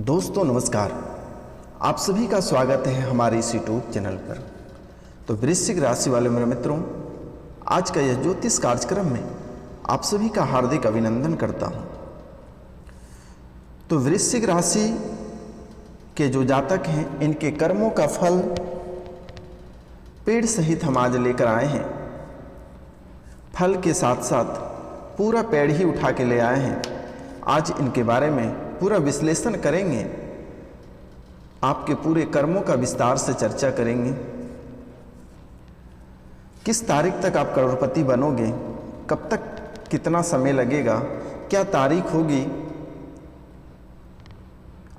दोस्तों नमस्कार, आप सभी का स्वागत है हमारे इस यूट्यूब चैनल पर। तो वृश्चिक राशि वाले मेरे मित्रों, आज का यह ज्योतिष कार्यक्रम में आप सभी का हार्दिक अभिनंदन करता हूं। तो वृश्चिक राशि के जो जातक हैं, इनके कर्मों का फल पेड़ सहित हम आज लेकर आए हैं। फल के साथ साथ पूरा पेड़ ही उठा के ले आए हैं। आज इनके बारे में पूरा विश्लेषण करेंगे, आपके पूरे कर्मों का विस्तार से चर्चा करेंगे। किस तारीख तक आप करोड़पति बनोगे, कब तक, कितना समय लगेगा, क्या तारीख होगी,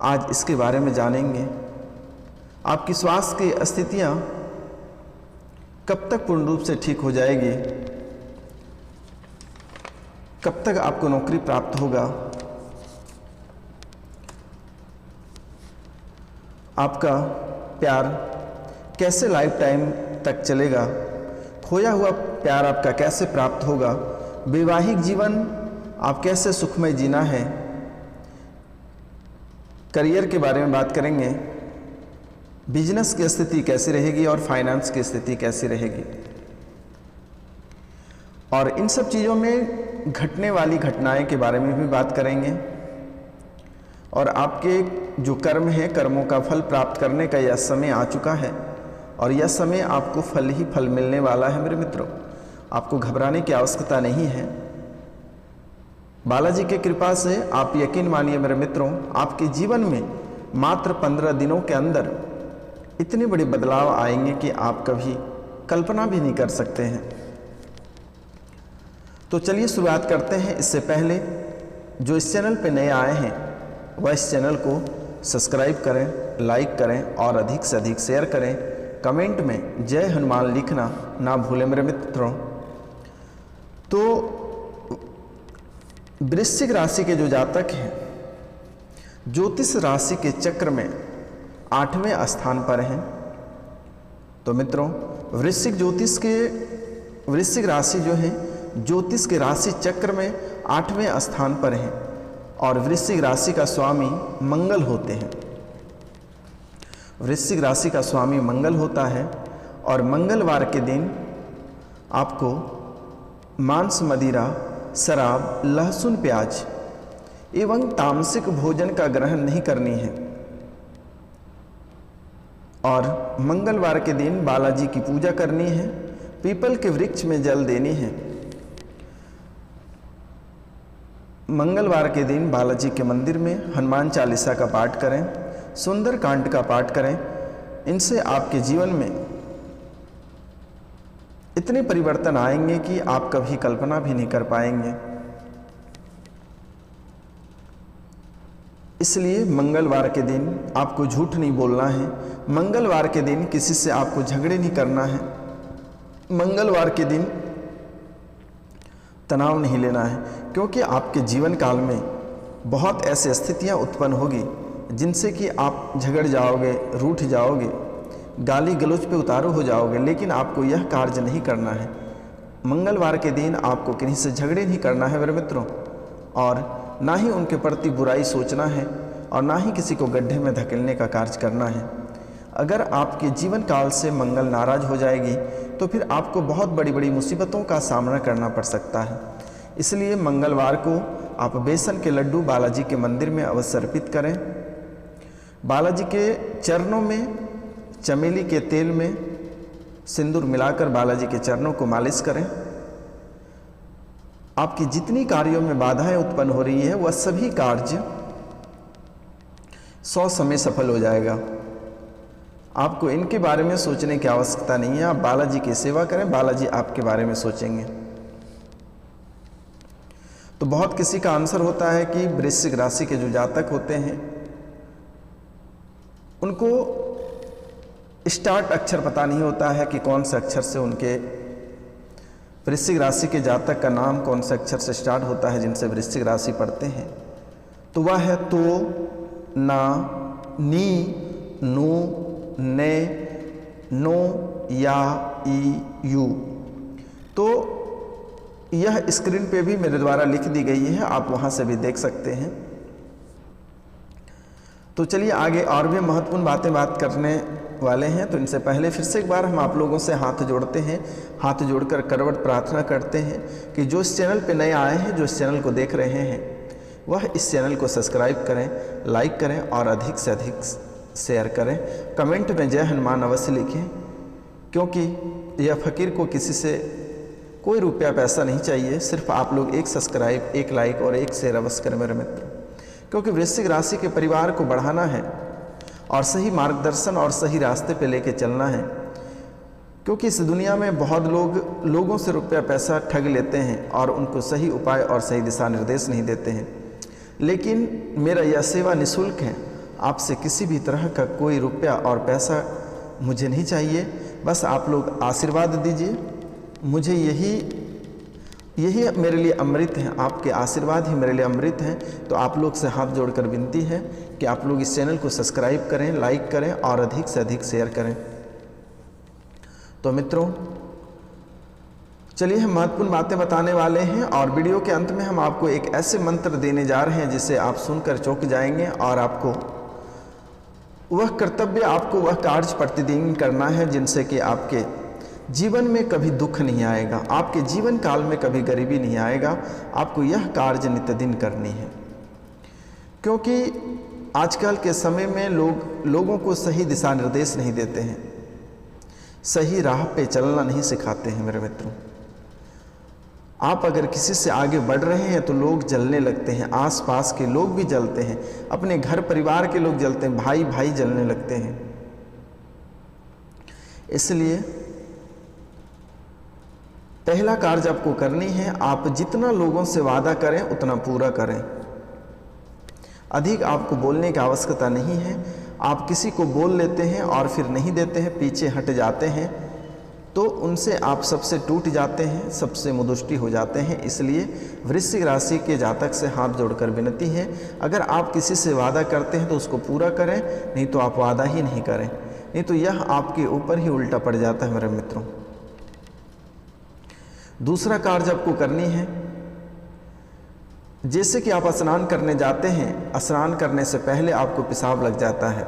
आज इसके बारे में जानेंगे। आपकी स्वास्थ्य की स्थितियां कब तक पूर्ण रूप से ठीक हो जाएगी, कब तक आपको नौकरी प्राप्त होगा, आपका प्यार कैसे लाइफ टाइम तक चलेगा, खोया हुआ प्यार आपका कैसे प्राप्त होगा, वैवाहिक जीवन आप कैसे सुखमय जीना है, करियर के बारे में बात करेंगे, बिजनेस की स्थिति कैसी रहेगी और फाइनेंस की स्थिति कैसी रहेगी। और इन सब चीज़ों में घटने वाली घटनाएं के बारे में भी बात करेंगे। और आपके जो कर्म है, कर्मों का फल प्राप्त करने का यह समय आ चुका है और यह समय आपको फल ही फल मिलने वाला है मेरे मित्रों। आपको घबराने की आवश्यकता नहीं है। बालाजी की कृपा से आप यकीन मानिए मेरे मित्रों, आपके जीवन में मात्र 15 दिनों के अंदर इतने बड़े बदलाव आएंगे कि आप कभी कल्पना भी नहीं कर सकते हैं। तो चलिए शुरुआत करते हैं। इससे पहले जो इस चैनल पर नए आए हैं वह इस चैनल को सब्सक्राइब करें, लाइक करें और अधिक से अधिक शेयर करें। कमेंट में जय हनुमान लिखना ना भूलें मेरे मित्रों। तो वृश्चिक राशि के जो जातक हैं, ज्योतिष राशि के चक्र में 8वें स्थान पर हैं। तो मित्रों, वृश्चिक राशि जो है ज्योतिष के राशि चक्र में 8वें स्थान पर हैं और वृश्चिक राशि का स्वामी मंगल होते हैं। वृश्चिक राशि का स्वामी मंगल होता है और मंगलवार के दिन आपको मांस, मदिरा, शराब, लहसुन, प्याज एवं तामसिक भोजन का ग्रहण नहीं करनी है। और मंगलवार के दिन बालाजी की पूजा करनी है, पीपल के वृक्ष में जल देनी है। मंगलवार के दिन बालाजी के मंदिर में हनुमान चालीसा का पाठ करें, सुंदर कांड का पाठ करें। इनसे आपके जीवन में इतने परिवर्तन आएंगे कि आप कभी कल्पना भी नहीं कर पाएंगे। इसलिए मंगलवार के दिन आपको झूठ नहीं बोलना है। मंगलवार के दिन किसी से आपको झगड़े नहीं करना है। मंगलवार के दिन तनाव नहीं लेना है, क्योंकि आपके जीवन काल में बहुत ऐसी स्थितियां उत्पन्न होगी जिनसे कि आप झगड़ जाओगे, रूठ जाओगे, गाली गलौज पे उतारू हो जाओगे। लेकिन आपको यह कार्य नहीं करना है। मंगलवार के दिन आपको किसी से झगड़े नहीं करना है मेरे मित्रों, और ना ही उनके प्रति बुराई सोचना है और ना ही किसी को गड्ढे में धकेलने का कार्य करना है। अगर आपके जीवन काल से मंगल नाराज हो जाएगी तो फिर आपको बहुत बड़ी बड़ी मुसीबतों का सामना करना पड़ सकता है। इसलिए मंगलवार को आप बेसन के लड्डू बालाजी के मंदिर में अवश्य अर्पित करें। बालाजी के चरणों में चमेली के तेल में सिंदूर मिलाकर बालाजी के चरणों को मालिश करें। आपकी जितनी कार्यों में बाधाएं उत्पन्न हो रही है वह सभी कार्य 100 समय सफल हो जाएगा। आपको इनके बारे में सोचने की आवश्यकता नहीं है। आप बालाजी की सेवा करें, बालाजी आपके बारे में सोचेंगे। तो बहुत किसी का आंसर होता है कि वृश्चिक राशि के जो जातक होते हैं उनको स्टार्ट अक्षर पता नहीं होता है कि कौन से अक्षर से उनके वृश्चिक राशि के जातक का नाम कौन से अक्षर से स्टार्ट होता है जिनसे वृश्चिक राशि पढ़ते हैं। तो वह है तो, ना, नी, नु, ने, नो, या, ई, यू। तो यह स्क्रीन पे भी मेरे द्वारा लिख दी गई है, आप वहाँ से भी देख सकते हैं। तो चलिए आगे और भी महत्वपूर्ण बात करने वाले हैं। तो इनसे पहले फिर से एक बार हम आप लोगों से हाथ जोड़ते हैं, हाथ जोड़कर करवट प्रार्थना करते हैं कि जो इस चैनल पे नए आए हैं, जो इस चैनल को देख रहे हैं, वह इस चैनल को सब्सक्राइब करें, लाइक करें और अधिक से अधिक शेयर करें। कमेंट में जय हनुमान अवश्य लिखें, क्योंकि यह फ़कीर को किसी से कोई रुपया पैसा नहीं चाहिए, सिर्फ आप लोग एक सब्सक्राइब, एक लाइक और एक शेयर अवश्य करें मेरे मित्र, क्योंकि वृश्चिक राशि के परिवार को बढ़ाना है और सही मार्गदर्शन और सही रास्ते पे लेके चलना है। क्योंकि इस दुनिया में बहुत लोगों से रुपया पैसा ठग लेते हैं और उनको सही उपाय और सही दिशा निर्देश नहीं देते हैं। लेकिन मेरा यह सेवा निःशुल्क है, आपसे किसी भी तरह का कोई रुपया और पैसा मुझे नहीं चाहिए, बस आप लोग आशीर्वाद दीजिए। मुझे यही मेरे लिए अमृत है, आपके आशीर्वाद ही मेरे लिए अमृत हैं। तो आप लोग से हाथ जोड़कर विनती है कि आप लोग इस चैनल को सब्सक्राइब करें, लाइक करें और अधिक से अधिक शेयर करें। तो मित्रों, चलिए हम महत्वपूर्ण बातें बताने वाले हैं और वीडियो के अंत में हम आपको एक ऐसे मंत्र देने जा रहे हैं जिसे आप सुनकर चौंक जाएंगे और आपको वह कर्तव्य, आपको वह कार्य प्रतिदिन करना है जिनसे कि आपके जीवन में कभी दुख नहीं आएगा, आपके जीवन काल में कभी गरीबी नहीं आएगा। आपको यह कार्य नित्य दिन करनी है, क्योंकि आजकल के समय में लोगों को सही दिशा निर्देश नहीं देते हैं, सही राह पे चलना नहीं सिखाते हैं मेरे मित्रों। आप अगर किसी से आगे बढ़ रहे हैं तो लोग जलने लगते हैं, आसपास के लोग भी जलते हैं, अपने घर परिवार के लोग जलते हैं, भाई भाई जलने लगते हैं। इसलिए पहला कार्य आपको करनी है, आप जितना लोगों से वादा करें उतना पूरा करें। अधिक आपको बोलने की आवश्यकता नहीं है। आप किसी को बोल लेते हैं और फिर नहीं देते हैं, पीछे हट जाते हैं, तो उनसे आप सबसे टूट जाते हैं, सबसे मुदुष्टि हो जाते हैं। इसलिए वृश्चिक राशि के जातक से हाथ जोड़कर विनती है, अगर आप किसी से वादा करते हैं तो उसको पूरा करें, नहीं तो आप वादा ही नहीं करें, नहीं तो यह आपके ऊपर ही उल्टा पड़ जाता है मेरे मित्रों। दूसरा कार्य आपको करनी है, जैसे कि आप स्नान करने जाते हैं, स्नान करने से पहले आपको पेशाब लग जाता है,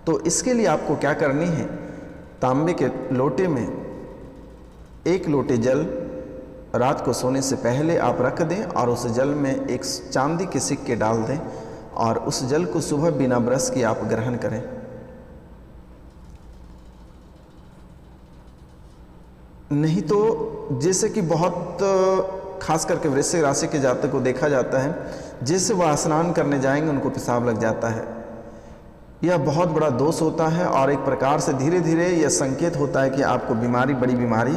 तो इसके लिए आपको क्या करनी है, तांबे के लोटे में 1 लोटे जल रात को सोने से पहले आप रख दें और उस जल में एक चांदी के सिक्के डाल दें और उस जल को सुबह बिना ब्रश किए आप ग्रहण करें। नहीं तो जैसे कि बहुत खास करके वृश्चिक राशि के जातक को देखा जाता है, जैसे वह स्नान करने जाएंगे उनको पेशाब लग जाता है। यह बहुत बड़ा दोष होता है और एक प्रकार से धीरे धीरे यह संकेत होता है कि आपको बड़ी बीमारी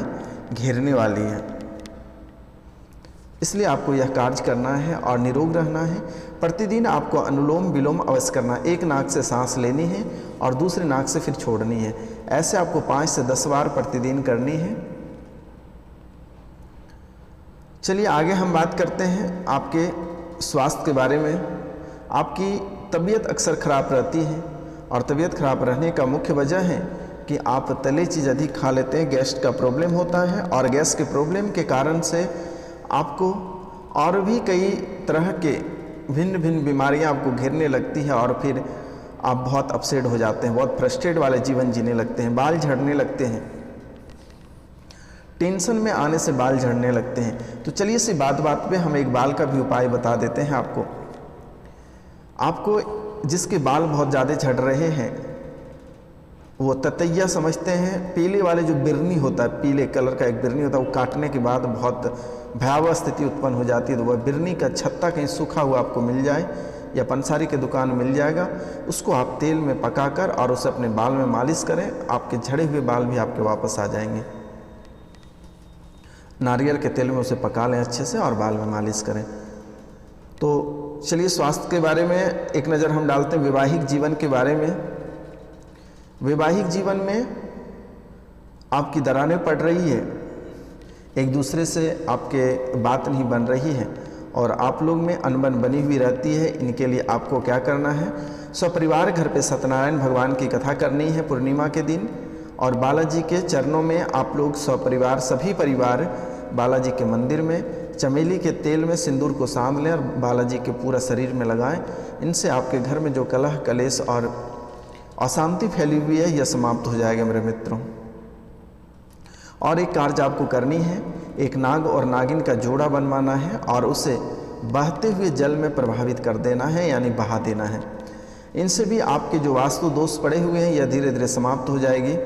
घेरने वाली है। इसलिए आपको यह कार्य करना है और निरोग रहना है। प्रतिदिन आपको अनुलोम विलोम अवश्य करना है। एक नाक से सांस लेनी है और दूसरे नाक से फिर छोड़नी है। ऐसे आपको 5 से 10 बार प्रतिदिन करनी है। चलिए आगे हम बात करते हैं आपके स्वास्थ्य के बारे में। आपकी तबीयत अक्सर ख़राब रहती है और तबीयत खराब रहने का मुख्य वजह है कि आप तले चीज़ अधिक खा लेते हैं, गैस का प्रॉब्लम होता है और गैस के प्रॉब्लम के कारण से आपको और भी कई तरह के भिन्न भिन्न बीमारियां आपको घेरने लगती हैं और फिर आप बहुत अपसेट हो जाते हैं, बहुत फ्रस्ट्रेट वाले जीवन जीने लगते हैं, बाल झड़ने लगते हैं, टेंशन में आने से बाल झड़ने लगते हैं। तो चलिए इसी बात पे हम एक बाल का भी उपाय बता देते हैं आपको जिसके बाल बहुत ज़्यादा झड़ रहे हैं, वो ततैया समझते हैं, पीले वाले जो बिरनी होता है, पीले कलर का एक बिरनी होता है, वो काटने के बाद बहुत भयावह स्थिति उत्पन्न हो जाती है। तो वह बिरनी का छत्ता कहीं सूखा हुआ आपको मिल जाए या पंसारी के दुकान मिल जाएगा, उसको आप तेल में पकाकर और उसे अपने बाल में मालिश करें, आपके झड़े हुए बाल भी आपके वापस आ जाएंगे। नारियल के तेल में उसे पका लें अच्छे से और बाल में मालिश करें। तो चलिए स्वास्थ्य के बारे में एक नज़र हम डालते हैं। वैवाहिक जीवन के बारे में, वैवाहिक जीवन में आपकी दरारें पड़ रही है, एक दूसरे से आपके बात नहीं बन रही है और आप लोग में अनबन बनी हुई रहती है। इनके लिए आपको क्या करना है, सपरिवार घर पे सत्यनारायण भगवान की कथा करनी है पूर्णिमा के दिन और बालाजी के चरणों में आप लोग सपरिवार सभी परिवार बालाजी के मंदिर में चमेली के तेल में सिंदूर को साध लें और बालाजी के पूरा शरीर में लगाएं। इनसे आपके घर में जो कलह कलेश और अशांति फैली हुई है यह समाप्त हो जाएगा मेरे मित्रों। और एक कार्य आपको करनी है, एक नाग और नागिन का जोड़ा बनवाना है और उसे बहते हुए जल में प्रभावित कर देना है, यानी बहा देना है। इनसे भी आपके जो वास्तु दोष पड़े हुए हैं यह धीरे धीरे समाप्त हो जाएगी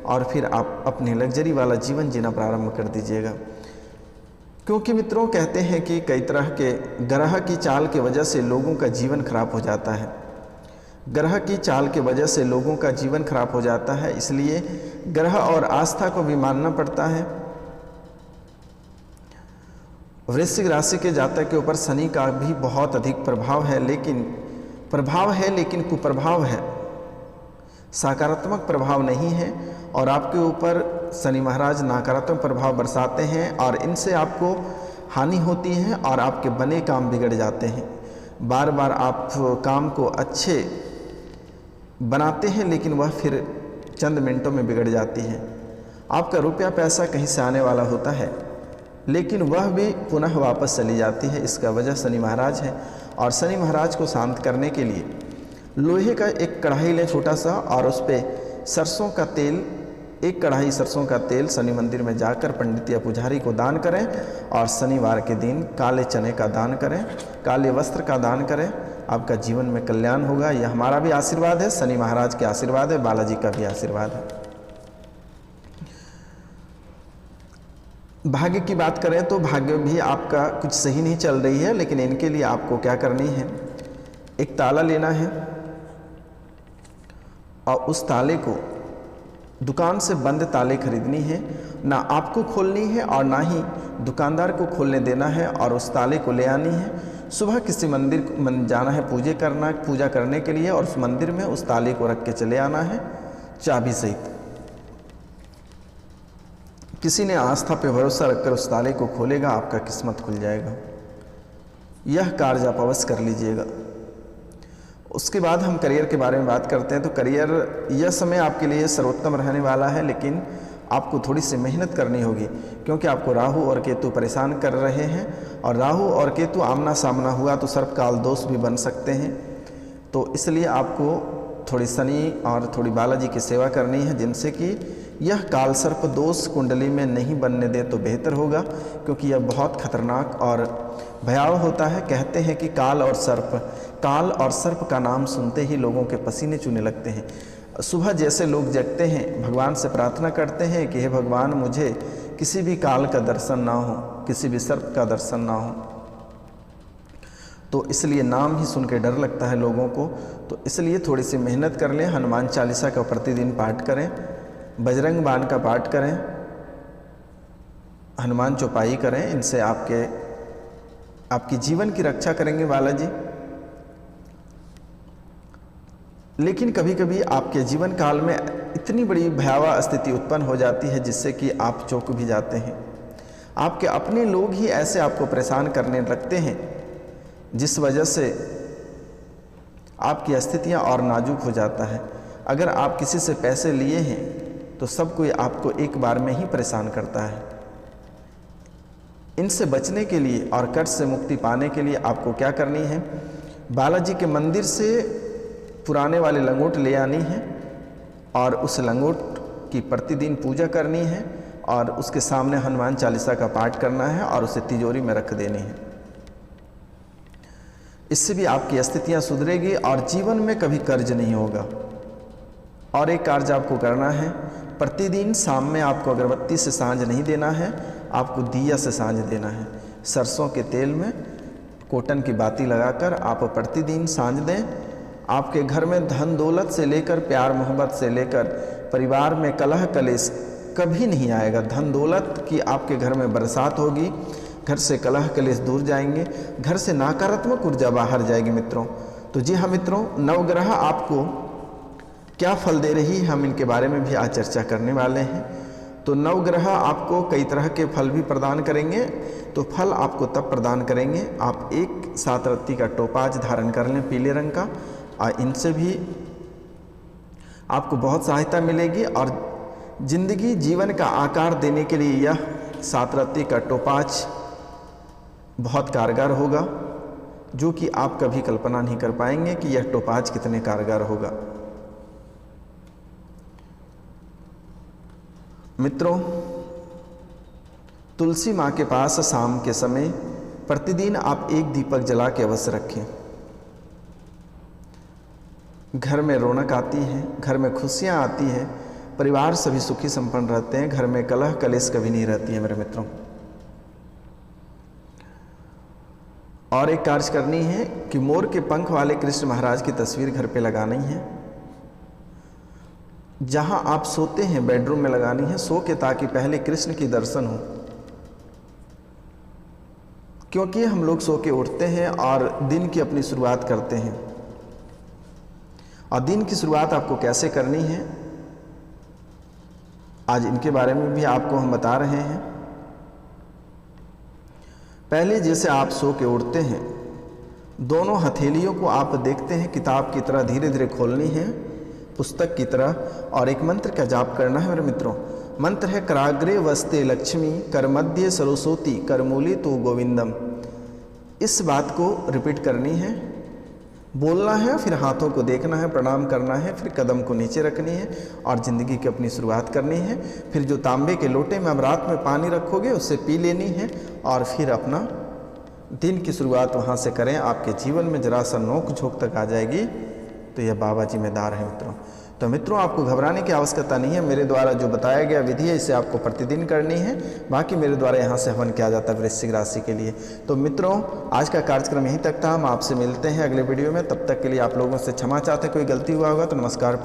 और फिर आप अपने लग्जरी वाला जीवन जीना प्रारंभ कर दीजिएगा। क्योंकि मित्रों कहते हैं कि कई तरह के ग्रह की चाल की वजह से लोगों का जीवन खराब हो जाता है। ग्रह की चाल की वजह से लोगों का जीवन खराब हो जाता है, इसलिए ग्रह और आस्था को भी मानना पड़ता है। वृश्चिक राशि के जातक के ऊपर शनि का भी बहुत अधिक प्रभाव है, लेकिन कुप्रभाव है, सकारात्मक प्रभाव नहीं है। और आपके ऊपर शनि महाराज नकारात्मक प्रभाव बरसाते हैं और इनसे आपको हानि होती है और आपके बने काम बिगड़ जाते हैं। बार बार आप काम को अच्छे बनाते हैं लेकिन वह फिर चंद मिनटों में बिगड़ जाती है। आपका रुपया पैसा कहीं से आने वाला होता है लेकिन वह भी पुनः वापस चली जाती है। इसका वजह शनि महाराज है। और शनि महाराज को शांत करने के लिए लोहे का एक कढ़ाई लें छोटा सा, और उस पर सरसों का तेल, एक कढ़ाई सरसों का तेल शनि मंदिर में जाकर पंडित या पुजारी को दान करें। और शनिवार के दिन काले चने का दान करें, काले वस्त्र का दान करें। आपका जीवन में कल्याण होगा। यह हमारा भी आशीर्वाद है, शनि महाराज के आशीर्वाद है, बालाजी का भी आशीर्वाद है। भाग्य की बात करें तो भाग्य भी आपका कुछ सही नहीं चल रही है, लेकिन इनके लिए आपको क्या करनी है, एक ताला लेना है और उस ताले को दुकान से बंद ताले खरीदनी है, ना आपको खोलनी है और ना ही दुकानदार को खोलने देना है। और उस ताले को ले आनी है, सुबह किसी मंदिर जाना है पूजा करने के लिए, और उस मंदिर में उस ताले को रख के चले आना है चाबी सहित। किसी ने आस्था पे भरोसा रखकर उस ताले को खोलेगा, आपका किस्मत खुल जाएगा। यह कार्य आप अवश्य कर लीजिएगा। उसके बाद हम करियर के बारे में बात करते हैं। तो करियर, यह समय आपके लिए सर्वोत्तम रहने वाला है, लेकिन आपको थोड़ी सी मेहनत करनी होगी, क्योंकि आपको राहु और केतु परेशान कर रहे हैं। और राहु और केतु आमना सामना हुआ तो सर्पकाल दोष भी बन सकते हैं। तो इसलिए आपको थोड़ी शनि और थोड़ी बालाजी की सेवा करनी है, जिनसे कि यह काल सर्प दोष कुंडली में नहीं बनने दे तो बेहतर होगा, क्योंकि यह बहुत खतरनाक और भयावह होता है। कहते हैं कि काल और सर्प का नाम सुनते ही लोगों के पसीने चूने लगते हैं। सुबह जैसे लोग जगते हैं, भगवान से प्रार्थना करते हैं कि हे भगवान, मुझे किसी भी काल का दर्शन ना हो, किसी भी सर्प का दर्शन ना हो। तो इसलिए नाम ही सुन के डर लगता है लोगों को। तो इसलिए थोड़ी सी मेहनत कर लें। हनुमान चालीसा का प्रतिदिन पाठ करें, बजरंग बाण का पाठ करें, हनुमान चौपाई करें। इनसे आपकी जीवन की रक्षा करेंगे बालाजी। लेकिन कभी कभी आपके जीवन काल में इतनी बड़ी भयावह स्थिति उत्पन्न हो जाती है जिससे कि आप चौंक भी जाते हैं। आपके अपने लोग ही ऐसे आपको परेशान करने लगते हैं, जिस वजह से आपकी स्थितियां और नाजुक हो जाता है। अगर आप किसी से पैसे लिए हैं तो सब कोई आपको एक बार में ही परेशान करता है। इनसे बचने के लिए और कर्ज से मुक्ति पाने के लिए आपको क्या करनी है, बालाजी के मंदिर से पुराने वाले लंगोट ले आनी है और उस लंगोट की प्रतिदिन पूजा करनी है और उसके सामने हनुमान चालीसा का पाठ करना है और उसे तिजोरी में रख देनी है। इससे भी आपकी स्थितियां सुधरेगी और जीवन में कभी कर्ज नहीं होगा। और एक कार्य आपको करना है, प्रतिदिन शाम में आपको अगरबत्ती से सांझ नहीं देना है, आपको दिया से सांझ देना है। सरसों के तेल में कॉटन की बाती लगाकर आप प्रतिदिन सांझ दें। आपके घर में धन दौलत से लेकर प्यार मोहब्बत से लेकर परिवार में कलह कलेश कभी नहीं आएगा। धन दौलत की आपके घर में बरसात होगी, घर से कलह कलेश दूर जाएंगे, घर से नकारात्मक ऊर्जा बाहर जाएगी मित्रों। तो जी हाँ मित्रों, नवग्रह आपको क्या फल दे रही है, हम इनके बारे में भी आज चर्चा करने वाले हैं। तो नवग्रह आपको कई तरह के फल भी प्रदान करेंगे। तो फल आपको तब प्रदान करेंगे, आप एक 7 रत्ती का टोपाज धारण कर लें पीले रंग का, और इनसे भी आपको बहुत सहायता मिलेगी और जिंदगी जीवन का आकार देने के लिए यह 7 रत्ती का टोपाज बहुत कारगर होगा। जो कि आप कभी कल्पना नहीं कर पाएंगे कि यह टोपाज कितने कारगर होगा। मित्रों, तुलसी माँ के पास शाम के समय प्रतिदिन आप एक दीपक जला के अवश्य रखें। घर में रौनक आती है, घर में खुशियाँ आती हैं, परिवार सभी सुखी संपन्न रहते हैं, घर में कलह कलेश कभी नहीं रहती है मेरे मित्रों। और एक कार्य करनी है कि मोर के पंख वाले कृष्ण महाराज की तस्वीर घर पे लगानी है। जहां आप सोते हैं बेडरूम में लगानी है, सो के, ताकि पहले कृष्ण की दर्शन हो। क्योंकि हम लोग सो के उठते हैं और दिन की अपनी शुरुआत करते हैं, और दिन की शुरुआत आपको कैसे करनी है आज इनके बारे में भी आपको हम बता रहे हैं। पहले जैसे आप सो के उठते हैं, दोनों हथेलियों को आप देखते हैं किताब की तरह धीरे धीरे खोलनी है, पुस्तक की तरह, और एक मंत्र का जाप करना है मेरे मित्रों। मंत्र है कराग्रे वस्ते लक्ष्मी, कर मध्य सरस्वती, कर मूली तू गोविंदम। इस बात को रिपीट करनी है, बोलना है, फिर हाथों को देखना है, प्रणाम करना है, फिर कदम को नीचे रखनी है और ज़िंदगी की अपनी शुरुआत करनी है। फिर जो तांबे के लोटे में आप रात में पानी रखोगे उससे पी लेनी है और फिर अपना दिन की शुरुआत वहाँ से करें। आपके जीवन में जरा सा नोक झोंक तक आ जाएगी तो यह बाबा जिम्मेदार है मित्रों। तो मित्रों, आपको घबराने की आवश्यकता नहीं है। मेरे द्वारा जो बताया गया विधि है इसे आपको प्रतिदिन करनी है। बाकी मेरे द्वारा यहाँ से हवन किया जाता है वृश्चिक राशि के लिए। तो मित्रों, आज का कार्यक्रम यहीं तक था। हम आपसे मिलते हैं अगले वीडियो में। तब तक के लिए आप लोगों से क्षमा चाहते हैं, कोई गलती हुआ होगा तो नमस्कार।